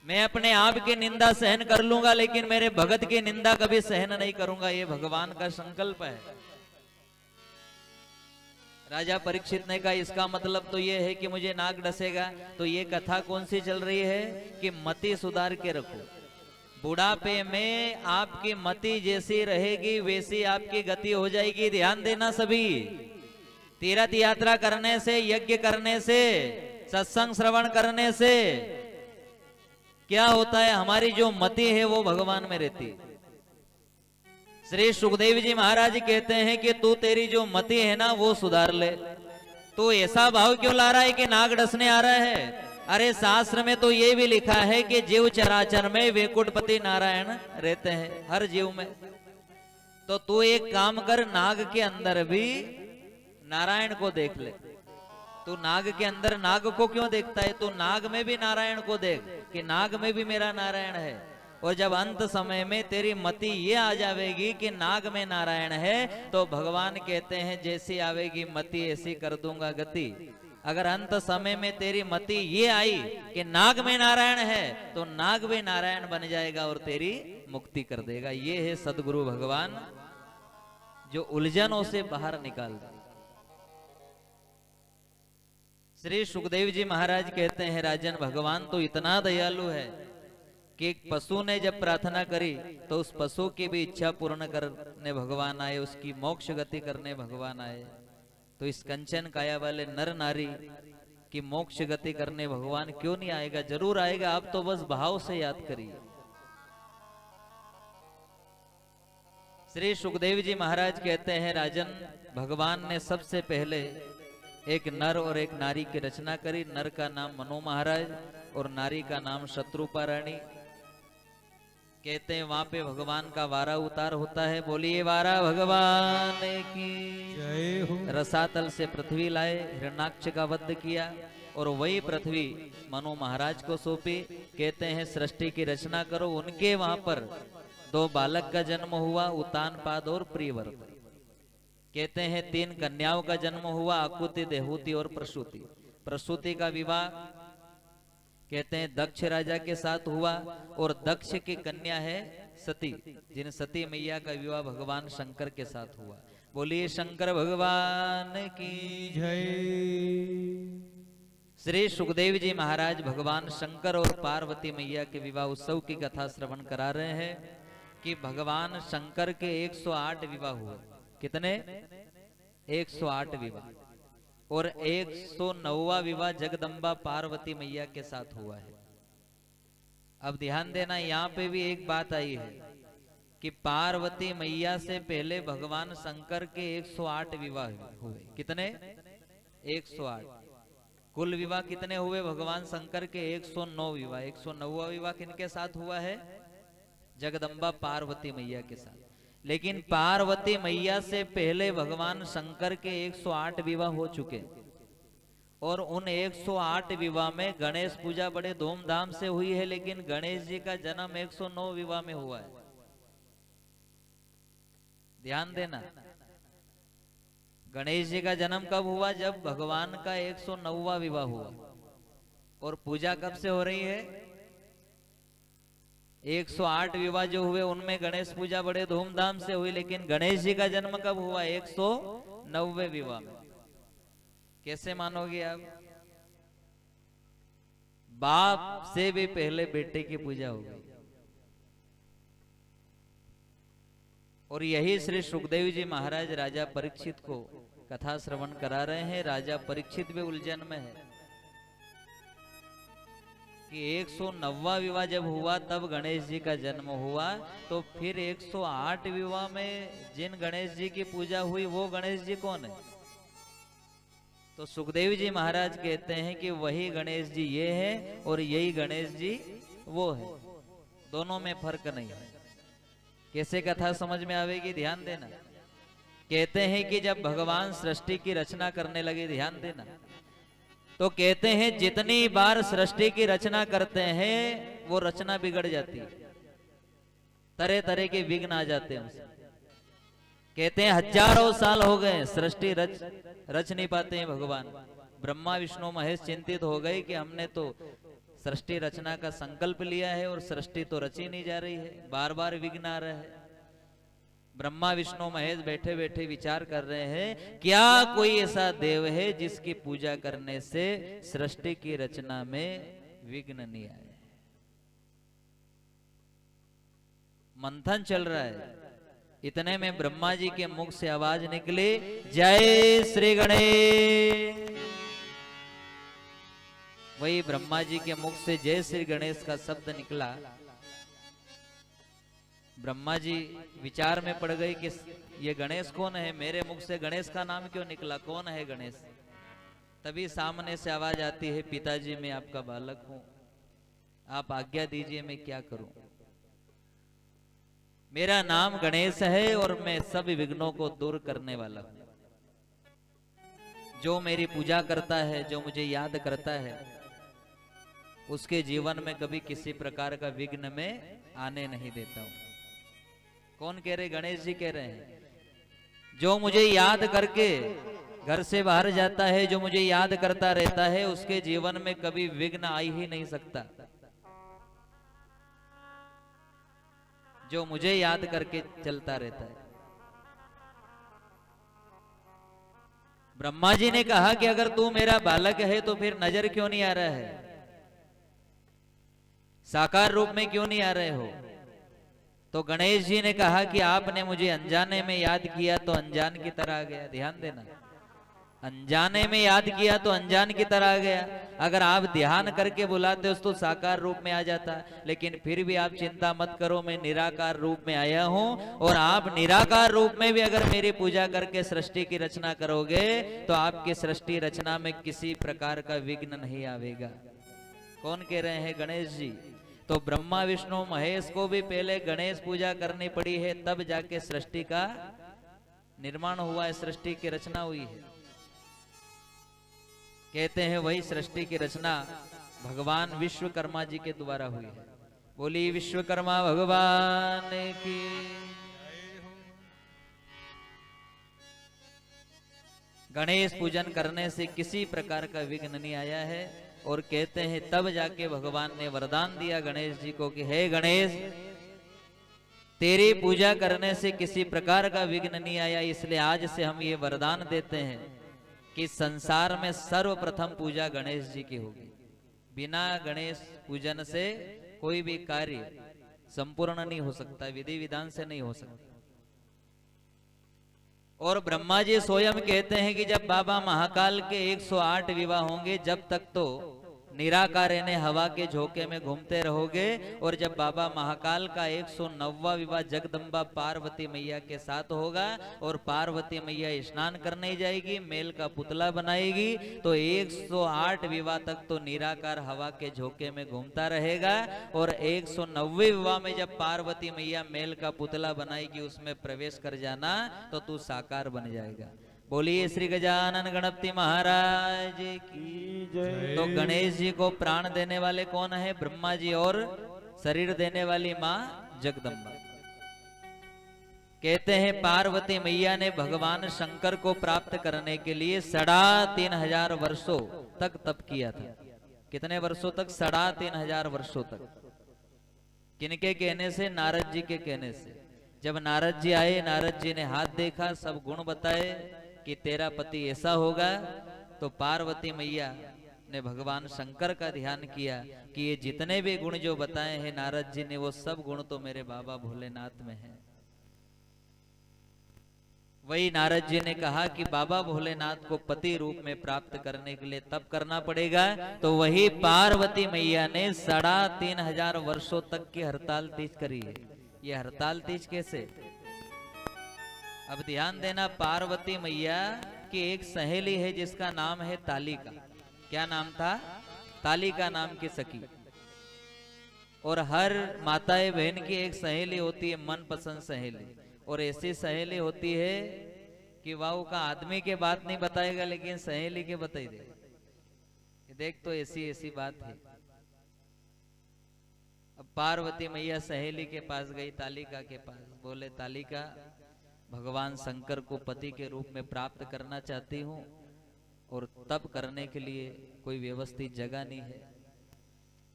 मैं अपने आप की निंदा सहन कर लूंगा लेकिन मेरे भगत की निंदा कभी सहन नहीं करूंगा, ये भगवान का संकल्प है। राजा परीक्षित ने कहा इसका मतलब तो ये है कि मुझे नाग डसेगा। तो ये कथा कौन सी चल रही है कि मति सुधार के रखो। बुढ़ापे में आपकी मति जैसी रहेगी वैसी आपकी गति हो जाएगी। ध्यान देना सभी। तीर्थ यात्रा करने से, यज्ञ करने से, सत्संग श्रवण करने से क्या होता है, हमारी जो मति है वो भगवान में रहती है। श्री सुखदेव जी महाराज कहते हैं कि तू तेरी जो मति है ना वो सुधार ले। तो ऐसा भाव क्यों ला रहा है कि नाग डसने आ रहा है? अरे शास्त्र में तो ये भी लिखा है कि जीव चराचर में वैकुंठपति नारायण रहते हैं, हर जीव में। तो तू एक काम कर, नाग के अंदर भी नारायण को देख ले। तू नाग के अंदर नाग को क्यों देखता है? तू नाग में भी नारायण को देख कि नाग में भी मेरा नारायण है। और जब अंत समय में तेरी मति ये आ जाएगी कि नाग में नारायण है, तो भगवान कहते हैं जैसी आवेगी मति ऐसी कर दूंगा गति। अगर अंत समय में तेरी मति ये आई कि नाग में नारायण है, तो नाग भी नारायण बन जाएगा और तेरी मुक्ति कर देगा। ये है सदगुरु भगवान जो उलझनों से बाहर निकाल दे। श्री सुखदेव जी महाराज कहते हैं राजन, भगवान तो इतना दयालु है कि एक पशु ने जब प्रार्थना करी तो उस पशु की भी इच्छा पूर्ण करने भगवान आए, उसकी मोक्ष गति करने भगवान आए। तो इस कंचन काया वाले नर नारी की मोक्ष गति करने भगवान क्यों नहीं आएगा? जरूर आएगा। आप तो बस भाव से याद करिए। श्री सुखदेव जी महाराज कहते हैं राजन, भगवान ने सबसे पहले एक नर और एक नारी की रचना करी। नर का नाम मनु महाराज और नारी का नाम शत्रुपा रानी। कहते हैं वहां पे भगवान का वारा उतार होता है। बोलिए वारा भगवान की जय हो। रसातल से पृथ्वी लाए, हिरण्याक्ष का वध किया और वही पृथ्वी मनु महाराज को सौंपी। कहते हैं सृष्टि की रचना करो। उनके वहां पर दो बालक का जन्म हुआ, उतानपाद और प्रियव्रत। कहते हैं 3 कन्याओं का जन्म हुआ, आकुति, देहूति और प्रसूति। प्रसूति का विवाह कहते हैं दक्ष राजा के साथ हुआ और दक्ष की कन्या है सती, जिन सती मैया का विवाह भगवान शंकर के साथ हुआ। बोलिए शंकर भगवान की जय। श्री सुखदेव जी महाराज भगवान शंकर और पार्वती मैया के विवाह उत्सव की कथा श्रवण करा रहे हैं कि भगवान शंकर के 108 विवाह हुए। कितने? 108 विवाह। और 109वां विवाह जगदम्बा पार्वती मैया के साथ हुआ है। अब ध्यान देना, यहाँ पे भी एक बात आई है कि पार्वती मैया से पहले भगवान शंकर के 108 विवाह हुए। कितने? 108। कुल विवाह कितने हुए भगवान शंकर के? 109 विवाह। 109वां विवाह किनके साथ हुआ है? जगदम्बा पार्वती मैया के साथ। लेकिन पार्वती मैया से पहले भगवान शंकर के 108 विवाह हो चुके और उन 108 विवाह में गणेश पूजा बड़े धूमधाम से हुई है। लेकिन गणेश जी का जन्म 109 विवाह में हुआ है। ध्यान देना, गणेश जी का जन्म कब हुआ? जब भगवान का 109वां विवाह हुआ। और पूजा कब से हो रही है? 108 विवाह जो हुए उनमें गणेश पूजा बड़े धूमधाम से हुई। लेकिन गणेश जी का जन्म कब हुआ? 109वें विवाह में। कैसे मानोगे आप? बाप से भी पहले बेटे की पूजा हो गई। और यही श्री सुखदेव जी महाराज राजा परीक्षित को कथा श्रवण करा रहे हैं। राजा परीक्षित भी उलझन में है कि 109वां विवाह जब हुआ तब गणेश जी का जन्म हुआ, तो फिर 108 विवाह में जिन गणेश जी की पूजा हुई वो गणेश जी कौन है? तो सुखदेव जी महाराज कहते हैं कि वही गणेश जी ये है और यही गणेश जी वो है, दोनों में फर्क नहीं है। कैसे कथा समझ में आवेगी? ध्यान देना। कहते हैं कि जब भगवान सृष्टि की रचना करने लगे, ध्यान देना, तो कहते हैं जितनी बार सृष्टि की रचना करते हैं वो रचना बिगड़ जाती है, तरह तरह के विघ्न आ जाते हैं उसे। कहते हैं हजारों साल हो गए सृष्टि रच नहीं पाते हैं भगवान। ब्रह्मा विष्णु महेश चिंतित हो गए कि हमने तो सृष्टि रचना का संकल्प लिया है और सृष्टि तो रची नहीं जा रही है, बार बार विघ्न आ रहा है। ब्रह्मा विष्णु महेश बैठे बैठे विचार कर रहे हैं, क्या कोई ऐसा देव है जिसकी पूजा करने से सृष्टि की रचना में विघ्न नहीं आए। मंथन चल रहा है। इतने में ब्रह्मा जी के मुख से आवाज निकली, जय श्री गणेश। वही ब्रह्मा जी के मुख से जय श्री गणेश का शब्द निकला। ब्रह्मा जी विचार में पड़ गए कि ये गणेश कौन है, मेरे मुख से गणेश का नाम क्यों निकला, कौन है गणेश। तभी सामने से आवाज आती है, पिताजी मैं आपका बालक हूं, आप आज्ञा दीजिए मैं क्या करूं। मेरा नाम गणेश है और मैं सब विघ्नों को दूर करने वाला हूं। जो मेरी पूजा करता है, जो मुझे याद करता है, उसके जीवन में कभी किसी प्रकार का विघ्न में आने नहीं देता हूं। कौन कह रहे? गणेश जी कह रहे हैं। जो मुझे याद करके घर से बाहर जाता है, जो मुझे याद करता रहता है, उसके जीवन में कभी विघ्न आ ही नहीं सकता। जो मुझे याद करके चलता रहता है। ब्रह्मा जी ने कहा कि अगर तू मेरा बालक है तो फिर नजर क्यों नहीं आ रहा है, साकार रूप में क्यों नहीं आ रहे हो। तो गणेश जी ने कहा कि आपने मुझे अनजाने में याद किया तो अनजान की तरह आ गया। ध्यान देना, अनजाने में याद किया तो अनजान की तरह आ गया। अगर आप ध्यान करके बुलाते हो तो साकार रूप में आ जाता, लेकिन फिर भी आप चिंता मत करो, मैं निराकार रूप में आया हूं। और आप निराकार रूप में भी अगर मेरी पूजा करके सृष्टि की रचना करोगे तो आपकी सृष्टि रचना में किसी प्रकार का विघ्न नहीं आवेगा। कौन कह रहे हैं? गणेश जी। तो ब्रह्मा विष्णु महेश को भी पहले गणेश पूजा करनी पड़ी है, तब जाके सृष्टि का निर्माण हुआ है, सृष्टि की रचना हुई है। कहते हैं वही सृष्टि की रचना भगवान विश्वकर्मा जी के द्वारा हुई है। बोली विश्वकर्मा भगवान की। गणेश पूजन करने से किसी प्रकार का विघ्न नहीं आया है। और कहते हैं तब जाके भगवान ने वरदान दिया गणेश जी को कि हे गणेश, तेरी पूजा करने से किसी प्रकार का विघ्न नहीं आया, इसलिए आज से हम ये वरदान देते हैं कि संसार में सर्वप्रथम पूजा गणेश जी की होगी। बिना गणेश पूजन से कोई भी कार्य संपूर्ण नहीं हो सकता, विधि विधान से नहीं हो सकता। और ब्रह्मा जी स्वयं कहते हैं कि जब बाबा महाकाल के 108 विवाह होंगे, जब तक तो निराकार यानी हवा के झोंके में घूमते रहोगे। और जब बाबा महाकाल का 109वां विवाह जगदम्बा पार्वती मैया के साथ होगा और पार्वती मैया स्नान करने जाएगी, मेल का पुतला बनाएगी, तो 108 विवाह तक तो निराकार हवा के झोंके में घूमता रहेगा। और 109वें विवाह में जब पार्वती मैया मेल का पुतला बनाएगी, उसमें प्रवेश कर जाना तो तू साकार बन जाएगा। बोलिए श्री गजानन गणपति महाराज की जय। तो गणेश जी को प्राण देने वाले कौन है? ब्रह्मा जी। और शरीर देने वाली माँ जगदम्बा। कहते हैं पार्वती मैया ने भगवान शंकर को प्राप्त करने के लिए 3500 वर्षों तक तप किया था। कितने वर्षों तक? 3500 वर्षों तक। किनके कहने से? नारद जी के कहने से। जब नारद जी आए, नारद जी ने हाथ देखा, सब गुण बताए कि तेरा पति ऐसा होगा, तो पार्वती मैया ने भगवान शंकर का ध्यान किया कि ये जितने भी गुण जो बताए हैं नारद जी ने, वो सब गुण तो मेरे बाबा भोलेनाथ में हैं। वही नारद जी ने कहा कि बाबा भोलेनाथ को पति रूप में प्राप्त करने के लिए तप करना पड़ेगा। तो वही पार्वती मैया ने 3500 वर्षों तक की हड़ताल तीज करी है। ये हड़ताल तीज कैसे? अब ध्यान देना, पार्वती मैया की एक सहेली है जिसका नाम है तालिका। क्या नाम था? तालिका नाम की सखी। और हर माताएं बहन की एक सहेली होती है, मनपसंद सहेली। और ऐसी सहेली होती है कि वाह का आदमी के बात नहीं बताएगा, लेकिन सहेली के बताई दे। देख तो ऐसी ऐसी बात है। अब पार्वती मैया सहेली के पास गई, तालिका के पास। बोले तालिका, भगवान शंकर को पति के रूप में प्राप्त करना चाहती हूँ और तप करने के लिए कोई व्यवस्थित जगह नहीं है।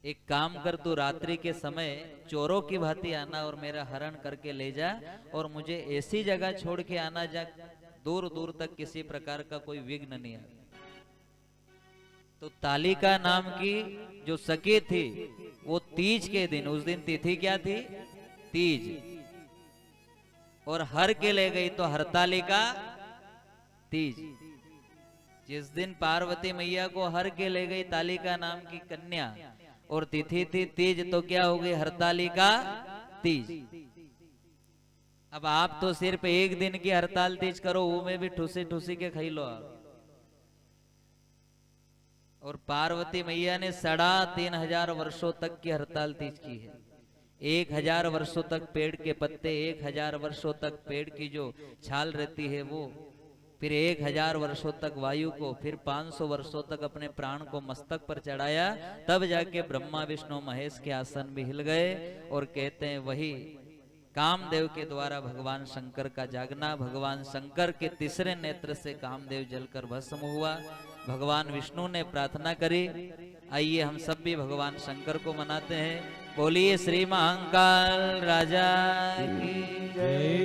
एक काम कर, तू रात्रि के समय चोरों की भांति आना और मेरा हरण करके ले जा, और मुझे ऐसी जगह छोड़ के आना जा दूर दूर तक किसी प्रकार का कोई विघ्न नहीं आए। तो तालिका नाम की जो सखी थी वो तीज के दिन, उस दिन तिथि क्या थी? तीज, और हर के ले गई तो हरतालिका तीज। जिस दिन पार्वती मैया को हर के ले गई तालिका नाम की कन्या और तिथि थी तीज, तो क्या हो गई? हरतालिका तीज। अब आप तो सिर्फ एक दिन की हड़ताल तीज करो, वो में भी ठूसी ठूसी के खाई लो आप। और पार्वती मैया ने 3,500 वर्षों तक की हड़ताल तीज की है। 1000 वर्षों तक पेड़ के पत्ते, 1000 वर्षों तक पेड़ की जो छाल रहती है वो, फिर 1000 वर्षों तक वायु को, फिर 500 वर्षों तक अपने प्राण को मस्तक पर चढ़ाया, तब जाके ब्रह्मा विष्णु महेश के आसन भी हिल गए। और कहते हैं वही कामदेव के द्वारा भगवान शंकर का जागना, भगवान शंकर के तीसरे नेत्र से कामदेव जलकर भस्म हुआ। भगवान विष्णु ने प्रार्थना करी। आइए हम सब भी भगवान शंकर को मनाते हैं। बोलिए श्री महाकाल राजा की जय।